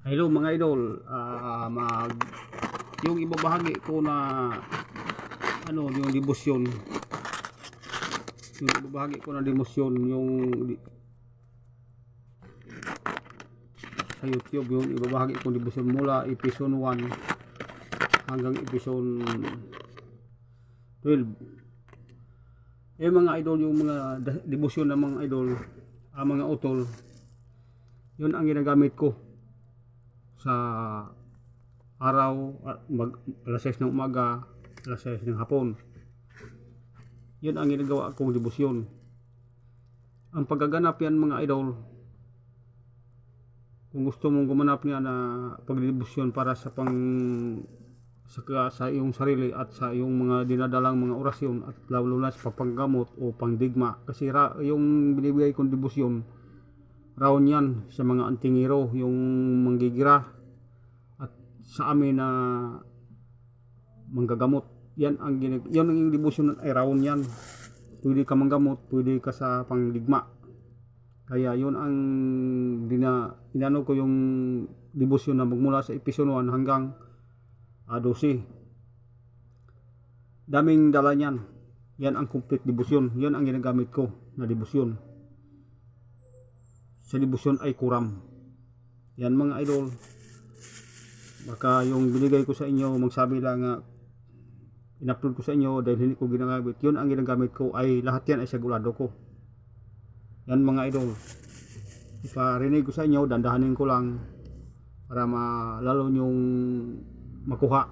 Hello mga idol, yung ibabahagi ko na yung debosyon. Yung ibabahagi ko na debosyon sa YouTube, yung ibabahagi ko debosyon mula episode 1 hanggang episode 12. Mga idol, yung mga debosyon ng mga idol, mga utol, yun ang ginagamit ko sa araw, alas 6 ng umaga, alas 6 ng hapon. Yun ang ginagawa kong debosyon. Ang paggaganap yan mga idol, kung gusto mong gumanap niya na pagdebosyon para sa sa iyong sarili at sa iyong mga dinadalang mga orasyon at lalo na sa pagpanggamot o pangdigma, kasi yung binibigay kong debosyon raon yan sa mga antingero, yung manggigira at sa amin na manggagamot. Yan ang debosyon ay raon yan. Pwede ka manggamot, pwede ka sa pangdigma. Kaya yun ang inano ko yung debosyon na magmula sa episode 1 hanggang 12. Daming dala niyan. Yan ang complete debosyon. Yan ang ginagamit ko na debosyon. Sa debosyon ay kuram. Yan mga idol. Baka yung binigay ko sa inyo, magsabi lang nga in-upload ko sa inyo dahil hindi ko ginagamit. Yun ang ginagamit ko, ay lahat yan ay sigurado ko. Yan mga idol. Iparinig ko sa inyo, dandahanin ko lang para lalo nyong makuha.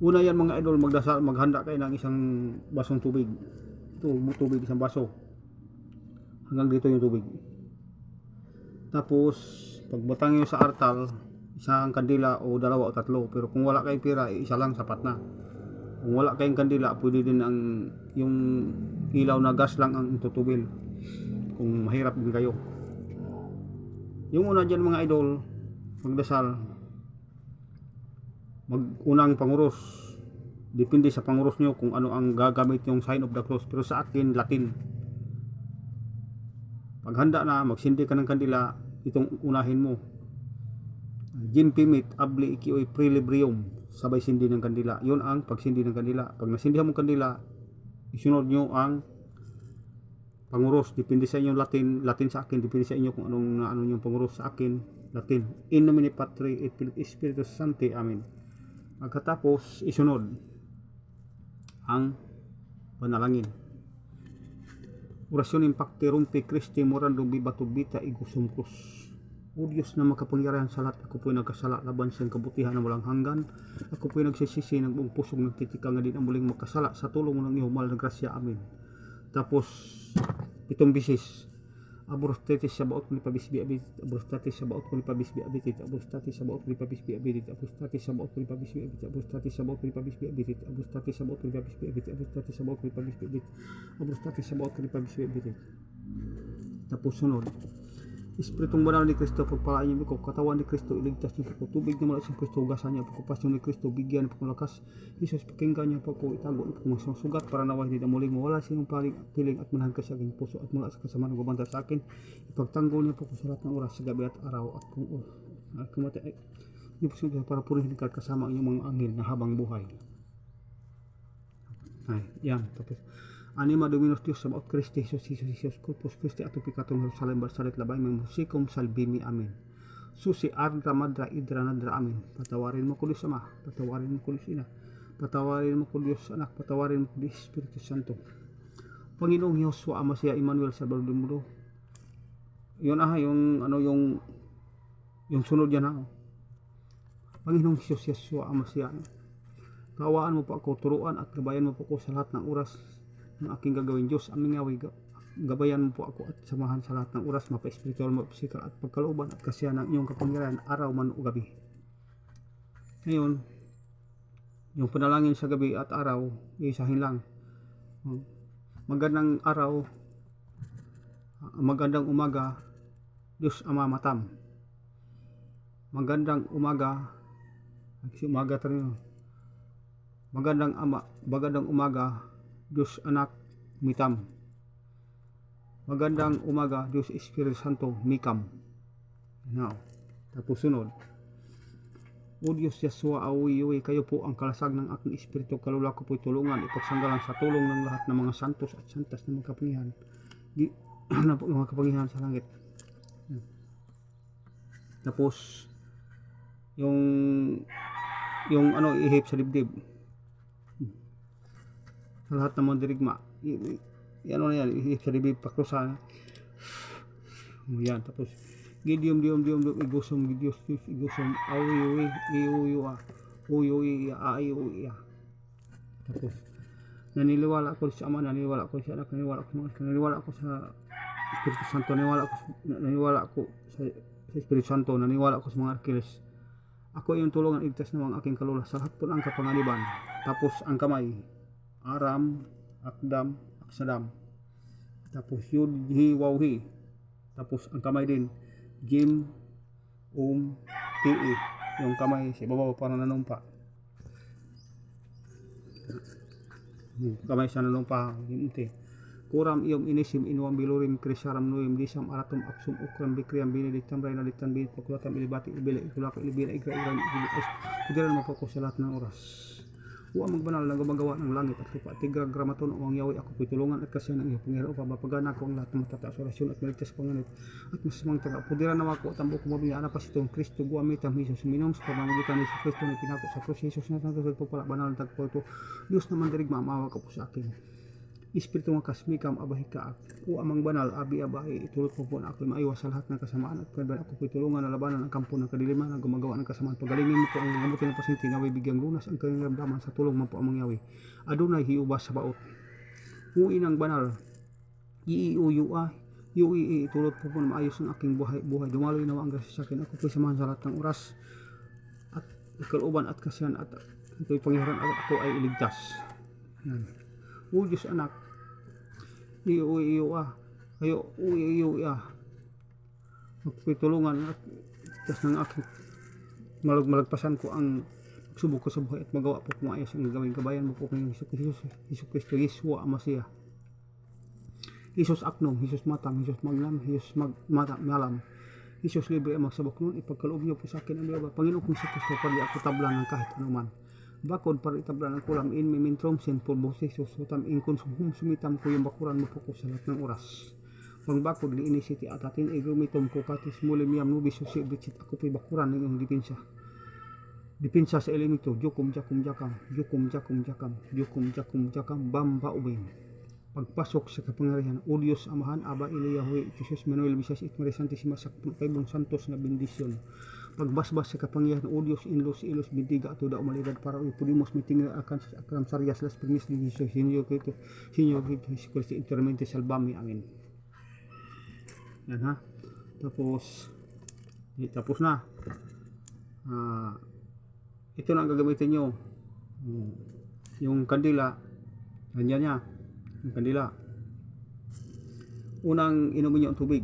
Una yan mga idol, magdasal, maghanda kayo ng isang basong tubig. Ito, tubig, isang baso. Hanggang dito yung tubig. Tapos pagbatang nyo sa artal, isang kandila o dalawa o tatlo. Pero kung wala kayong pera, isa lang sapat na. Kung wala kayong kandila, pwede din yung ilaw na gas lang ang itutubil kung mahirap din kayo. Yung una dyan mga idol, magdasal, unang panguros. Depende sa panguros nyo kung ano ang gagamit yung sign of the cross. Pero sa akin, Latin. Paghanda na, magsindi ka ng kandila, itong unahin mo. Gin pimit, abli ikioy prelibrium, sabay sindi ng kandila. Yun ang pagsindi ng kandila. Pag nasindihan mo kandila, isunod nyo ang panguros. Depende sa inyo Latin sa akin. Depende sa inyo kung ano yung panguros sa akin. Latin. In nomine Patri et Filii et Spiritus Sancti. Amen. Pagkatapos, isunod ang panalangin. Orasyon impacti rumpi Christi morandum bibato bita igusum krus. O Diyos na makapangyarihan sa lahat, ako po'y nagkasala laban sa kabutihan na walang hanggan. Ako po'y nagsisisi ng buong pusong nagtitika nga din ang muling magkasala sa tulong mo ng iyong mahal na grasya. Amen. Tapos 7 bisis. Abrostatis sa baot ko ni pabisbi abit, abrostatis sa baot ko ni pabisbi abit, abrostatis sa baot ko ni pabisbi abit, abrostatis sa baot ko ni pabisbi abit, abrostatis sa baot ko ni pabisbi abit, abrostatis sa baot ko ni pabisbi abit, abrostatis sa baot ko ni pabisbi abit, abrostatis sa baot ko ni pabisbi abit. Tapos sunod, Espiritong banal ni Kristo, pagpalaan niyo ko, katawan ni Kristo, iligtas niyo po, tubig na mula sa Kristo, hugasan niyo po, pasyon ni Kristo, bigyan po lakas, Jesus, pakinggan niyo po, itago niyo po, masusugat para naway hindi na muling mawala sa inyong piling at manahan ka sa aking puso at mula sa kasamaan ng gumanda sa akin, ipagtanggol niyo po sa lahat ng oras sa gabi at araw at kung kumatay niyo po siya para purihin ka kasama ang inyong mga anghel na habang buhay. Ay, yan, tapos Anima Dominus Deus Sabaoth Christi Jesus Corpus Christi ato pikatum Jerusalem barsalit labay may musikum salbimi. Amen. Susi Ardra Madra Idra Nadra. Amen. Patawarin mo ko Diyos Ama, patawarin mo ko Diyos Ina, patawarin mo ko Diyos Anak, patawarin mo ko Diyos Espiritu Santo. Panginoong Yosua Amasya Emmanuel Salvador del Mundo. Yun yung sunod yan ha. Panginoong Yosua Amasya, kawaan mo po ako, turuan at gabayan mo po ako sa lahat ng oras ng aking gagawin. Diyos, aming ngawi, gabayan mo po ako at samahan sa lahat ng oras, mapa-espiritual, mapa-physical at pagkalooban at kasiyahan ng iyong kapangyarihan, araw man o gabi. Ngayon, yung panalangin sa gabi at araw, isahin lang. Magandang araw, magandang umaga, Diyos Ama Matam. Magandang umaga, magandang umaga, Diyos Anak Mitam. Magandang umaga, Diyos Espiritu Santo Mikam. Now, Tapos sunod, O Diyos Yasua awi kayo po ang kalasag ng aking espiritu, kalula ko po'y tulungan, ipagsanggalang sa tulong ng lahat ng mga santos at santas na magkapangyarihan, na mga kapangyarihan sa langit. Tapos yung ano, ihip sa dibdib sa lahat ng mga dirigma, ano na yan, ihip sa dibdib, pakrusan yan. Tapos Gidium igusum Gidios igusum awi iuya uyuya ayuya. Tapos naniniwala ako sa Ama, naniniwala ako sa Anak, naniniwala ako sa Espiritu Santo, naniniwala ako sa Espiritu Santo, naniniwala ako sa mga arkiles. Ako ay yung tulungan igtas ng mga aking kalula sa lahat po ng kapanganiban. Tapos ang kamay, Aram, Akdam, Aksadam. Tapos Yud, Hi, Waw, Hi. Tapos ang kamay din, Jim, Ti, yung kamay sa ibabaw parang nanumpa. Kamay sa nanumpa, Ti. Kuram iyong inisim inuam bilurim krisaram nuim disam aratum aksum ukram bikriam bineditam rayna ditan binit pakulatam ilibati ibila ikulaka ilibina igra iran ibilis. Kudiran mapako sa lahat ng oras. Huwag magbanal na gumagawa ng langit at lupa. Tigra gramaton o ang yawi ako ko'y tulungan at kasiyan ng iyong Panginoon upang mapagana ko ang lahat ng matataas orasyon at maligtas sa Panginoon. At masamang taga. Pudiran na ako at ang buko mabili anak pa sitong Kristo guamitam Jesus minong sa pamamagitan ni Kristo na pinako sa krus. Jesus na santo sa pala banal na tagpo ito. Diyos naman dirigma maawa ka po sa akin. Espiritu ng kasmikam abahika o amang banal abi abay itulot mo po na ako'y maiwas sa lahat ng kasamaan at kaya ako po'y tulungan na labanan ang kampo ng kadiliman na gumagawa ng kasamaan. Pagalingin mo po ang gamutin ng pasyente naway bigyang lunas ang kanyang ramdaman sa tulong mo po ang mangyawi. Adunay hiubas sa baot uwi ng banal iiuyua iui itulot po na maayos ang aking buhay dumaloy nawa ang grasya sa akin. Ako po'y samahan sa lahat ng oras at kalooban at kasiyan at ito'y Panginoon at ako ay iligtas. Yan. O Diyos anak, iuiwa kayo, uiuya ako'y tulungan at tas ng aking malagpasan ko ang subok ko sa buhay at magawa po kumayos ang gagawin kabayan mo po kayong Hesus Kristo, Yesua Amasiya, Jesus Aknong, Jesus Matang, Jesus Maglam, Jesus Malam, Jesus Libre ang magsabok nun. Ipagkaloob niyo po sa akin ang biyaba Panginoon kong si Kristo para di ako tablan ng kahit anuman. Bakod para itablan ang kulam in memintrom sin pulbo Jesus sutam in konsumhum sumitam ko yung bakuran mo po ko sa lahat ng oras. Pang bakod li inisiti atatin igrumitom ko katis mulim yam nubi susi bitsit ako po'y bakuran ng iyong dipinsa sa elemento jukum jakum jakam bamba ubin. Pagpasok sa kapangyarihan o Diyos Amahan Aba Ilayahoy Jesus Manuel Bisas Itmari Santissima sa kaibong santos na bendisyon. Pagbasbas sa kapangyarihan o Diyos inlos ilos bintiga ato da umalidad para pudimos mitingin akan sa akram sarias las permis ni Jesus Señor Cristo Jesus intermente salvami amin. Yan ha. Tapos na. Ito na ang gagamitin nyo. Yung kandila ganyan niya. Yung kandila. Unang inumin nyo ang tubig.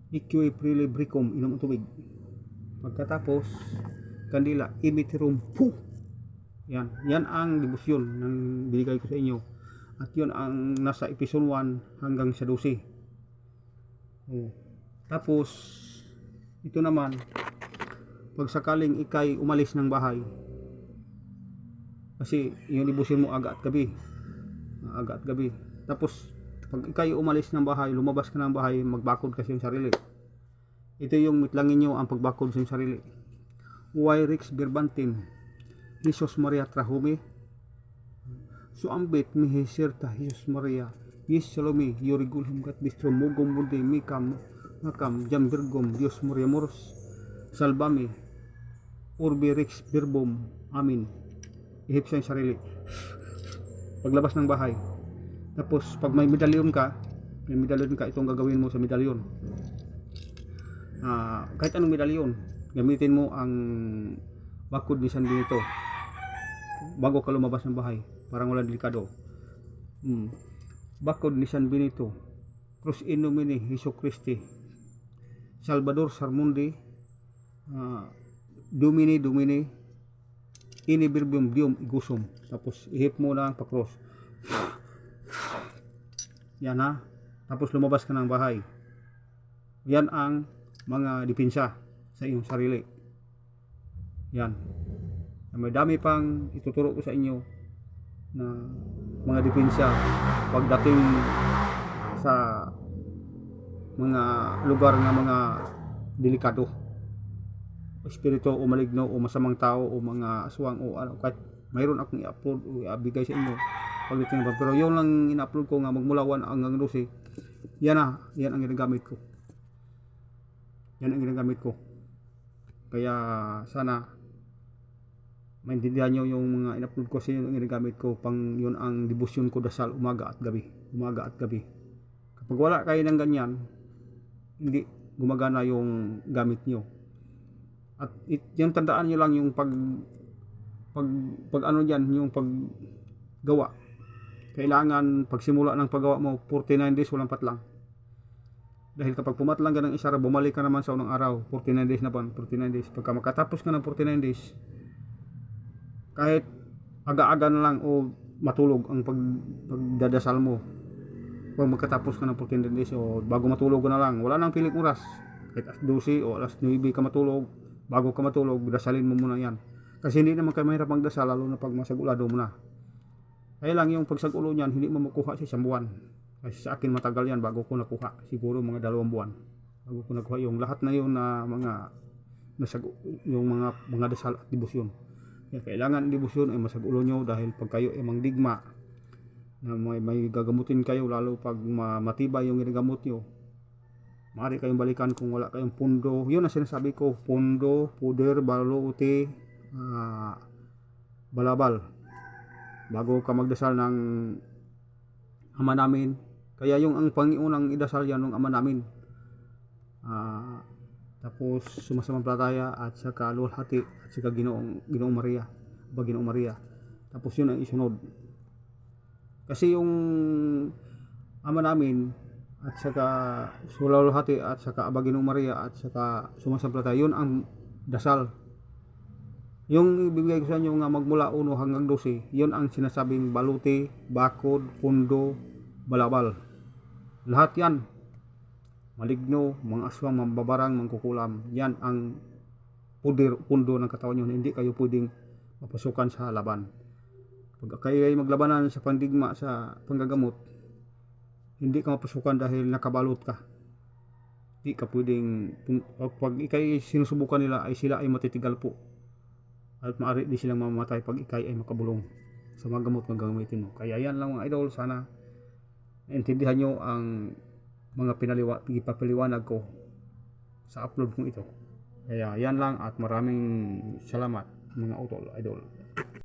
Iqui prilibricum, inom ang tubig. Pagkatapos kandila, imitirum pu. Yan ang debosyon ng binigay ko sa inyo. At yun ang nasa episode 1 hanggang sa 12. Tapos ito naman, pag sakaling ikay umalis ng bahay, kasi yung debosyon mo aga at gabi. Tapos pag ikay umalis ng bahay, lumabas ka ng bahay, magbakod kasi yung sarili. Ito yung mitlangin nyo ang pagbakod sa yung sarili. Uwairix birbantim, Jesus Maria Trahumi, Suambit mihisirta Jesus Maria, Yes Salome, Yorigulhum kat bistro mugom mundi mikam, makam jambirgom, Dios Maria Moros, Salbami, Urbirix birbom, Amin. Ihip sa yung sarili. Paglabas ng bahay. Tapos pag may medalyon ka, itong gagawin mo sa medalyon. Kahit anong medalyon, gamitin mo ang bakod ni San Benito bago ka lumabas ng bahay, parang walang delikado. Bakod ni San Benito, Cruz in nomine Jesu Christi, Salvador Sarmundi, Domini ini birbium dium igusum. Tapos ihip mo na ang pakros. Yan ha. Tapos lumabas ka ng bahay. Yan ang mga depensa sa iyong sarili. Yan. May dami pang ituturo ko sa inyo na mga depensa pagdating sa mga lugar na mga delikado, espiritu o maligno o masamang tao o mga aswang o ano, kahit mayroon akong i-upload o i-bigay sa inyo pagdating pa. Pero yun lang in-upload ko nga magmula 1 hanggang 12. Yan ang ginagamit ko. Kaya sana maintindihan nyo yung mga in-upload ko sa inyo, yung ginagamit ko pang yun ang debosyon ko, dasal umaga at gabi. Kapag wala kayo ng ganyan, hindi gumagana yung gamit nyo. At yung tandaan nyo lang yung pag ano dyan, yung paggawa. Kailangan pagsimula ng paggawa mo 49 days walang patlang. Dahil kapag pumatlang ka ng isa, bumalik ka naman sa unang araw, 49 days na pa, 49 days. Pagka makatapos ka ng 49 days, kahit aga-aga na lang o matulog ang pagdadasal mo, pag magkatapos ka ng 49 days o bago matulog ka na lang, wala nang piling oras, kahit alas 12 o alas 9 ka matulog, bago ka matulog, dasalin mo muna yan. Kasi hindi naman kayo mahirap magdasal, lalo na pag masagulado mo na. Kaya lang yung pagsagulo niyan, hindi mo makuha sa isang buwan. Kasi sa akin matagal yan bago ko nakuha, siguro mga 2 buwan bago ko nakuha yung lahat na yun na yung mga dasal at debosyon. Kaya kailangan debosyon ay masagulo nyo, dahil pag kayo ay mangdigma na may gagamutin kayo, lalo pag matibay yung ginagamot nyo, maaari kayong balikan kung wala kayong pundo. Yun ang sinasabi ko, pundo, puder, baluti, balabal, bago ka magdasal ng Ama namin. Kaya yung ang pangiunang idasal yan ng Ama namin, tapos sumasampalataya at saka luwalhati at saka Ginoong Maria, tapos yun ang isunod. Kasi yung Ama namin at saka luwalhati at saka Ginoong Maria at saka sumasampalataya, yun ang dasal. Yung ibibigay ko sa inyo nga magmula 1 hanggang 12, yun ang sinasabing baluti, bakod, pundo, balabal. Lahat yan maligno, mga aswang, mambabarang, mangkukulam, yan ang pundo ng katawan nyo. Hindi kayo pwedeng mapasukan sa laban. Pag kayo ay maglabanan sa pandigma, sa panggagamot, hindi ka mapasukan dahil nakabalot ka. Hindi ka pwedeng, pag ikay sinusubukan nila, ay sila ay matitigal po at maaari di silang mamamatay pag ikay ay makabulong sa mga gamot na gagamitin mo. Kaya yan lang mga idol, sana naintindihan nyo ang mga pinapaliwanag ko sa upload kong ito. Kaya yan lang, at maraming salamat mga idol.